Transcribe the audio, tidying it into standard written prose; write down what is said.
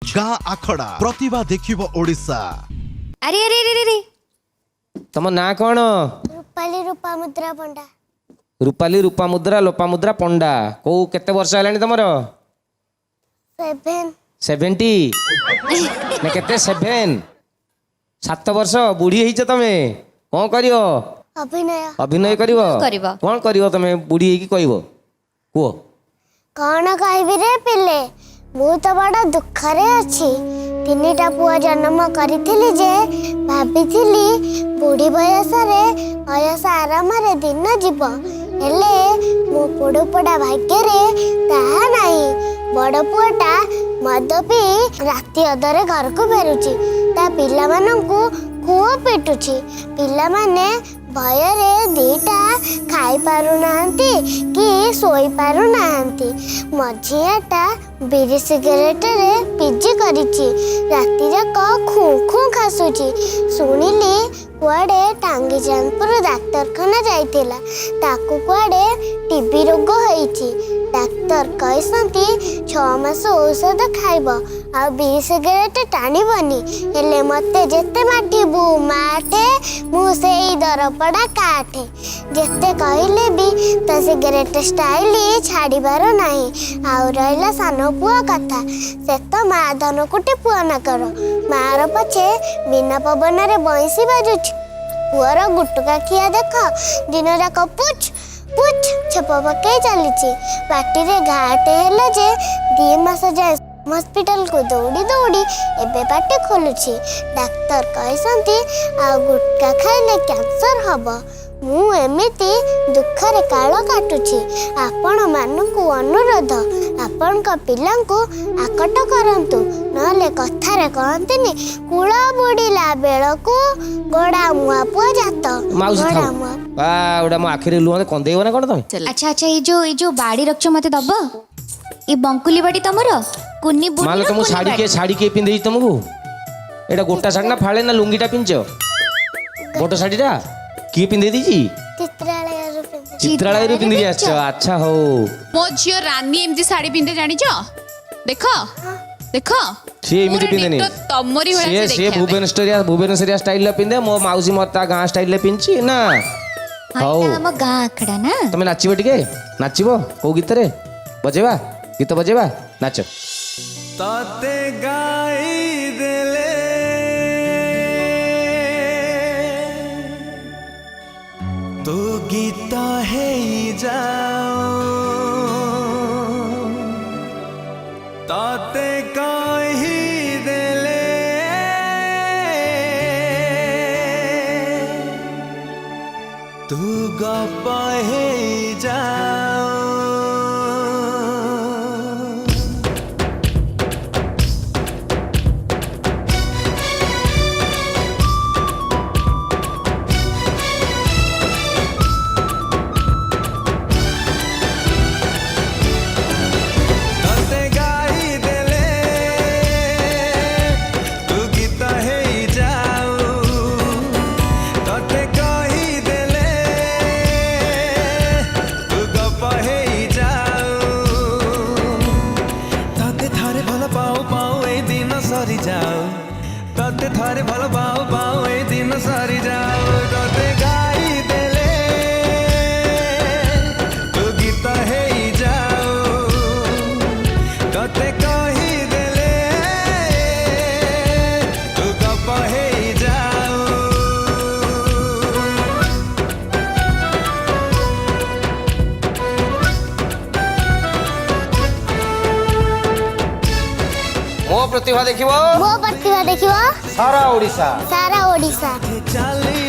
गाँ आखड़ा प्रतिभा देखिबो ओडिशा। अरे अरे अरे अरे तम ना कौन? रूपाली रूपामुद्रा पंडा। रूपाली रूपामुद्रा लोपामुद्रा पंडा। को केते वर्ष हेलानी तमर? 7 70 ना केते 7 7 वर्ष बुढ़ी ହେଇଛ तमे कौन करियो? अभिनय। अभिनय करिवो? कौन करिवो तमे बुढ़ी ହେଇକି कहबो को? कौन कहबी रे पिले मु तो बड़ा दुख रे अच्छी। 3टा पुआ जन्म करिथिली जे भाबिथिली बुढ़ी बयस आराम रे दिन जीव हेले मो पोड़पोड़ा भाग्य रे ताहा नाही। बड़ पुआटा मद पी राति अधरे घर को फेरुची ता पिला मानंकु खूब पिटुची। पिला माने भय रे दीटा खाई पारु नांती कि सोई पारु नांती। मझियाटा बीड़ी सिगरेट रे पिजी करिची राति जाक खू खू खासुची। सुनिली कुआडे टांगी चांदपुर डाक्तरखाना जाइथिला ताकू कुआडे टीबी रोग होईची। डाक्तर कहसंती 6 मास औषध खाइब आ बीड़ी सिगरेट टाणीबनी हेले मते जेते माटिबू माठे मु सेई दरपड़ा काठे। जेते कहले भी तो सिगरेट स्टाइल छाड़ीबार नाही। आउ रहिला सानो पुआ कथा से तो मा धन कुटी पुआ न करो मार पछे बिना पवन रे बंसी बाजुछ। पुअर गुटुका खिया देख दिन जाक पुछ पुछ छप पकई चलीची। पाटी रे घाटे हेला जे 2 मास जाए हॉस्पिटल को दौड़ी दौड़ी एबे पाटी खोलुची। डाक्तर कहसंती आ गुटका खाइले कैंसर हब। मु एमिति दुखरे काल काटुची। आपण मानकु अनुरोध आपण का पिलांकु आकट करंतु नले कथारे कहंतिनी कुळ बुडीला बेळकु गोडा मुआ पुआ जात। गोडा मुआ ओडा मो आखिरे लुआ कंदेइबो ना कोन तमे? अच्छा अच्छा ये जो बाड़ी रखछ मते दब ये बंकुली बाड़ी तमर कुन्नी बुनी मालो तुम साड़ी के पिंधे तुमको एटा गोटा साड़ी ना फाळे ना लुंगीटा पिंचो? गोटा साड़ीटा किए पिंधे दीजी? चित्रालय रे पिंधे आछो। अच्छा हो मो झियो रानी एमती साड़ी पिंधे जानी छ देखो देखो से एमिति पिंधेनी तमरी होया से भुवनेश्वरिया स्टाइल पिंधे मो माउसी मता गां स्टाइल पिंची ना। हाउ हम गां आखड़ा ना तमे नाचिबो टिके नाचिबो को गीत रे बजेबा गीत बजेबा नाच। ताते गाई देले तो गीत है जाओ ताते गाई देले तू गप है जाओ। तते थारे भल पाओ पाओ ए दिन सारी जाओ तते गाई देले तू गीत है जाओ तते कही देले तू गप है जाओ। मो प्रतिभा देखिबो मो प्रतिभा देखिबो सारा ओडिशा सारा ओडिशा। चाली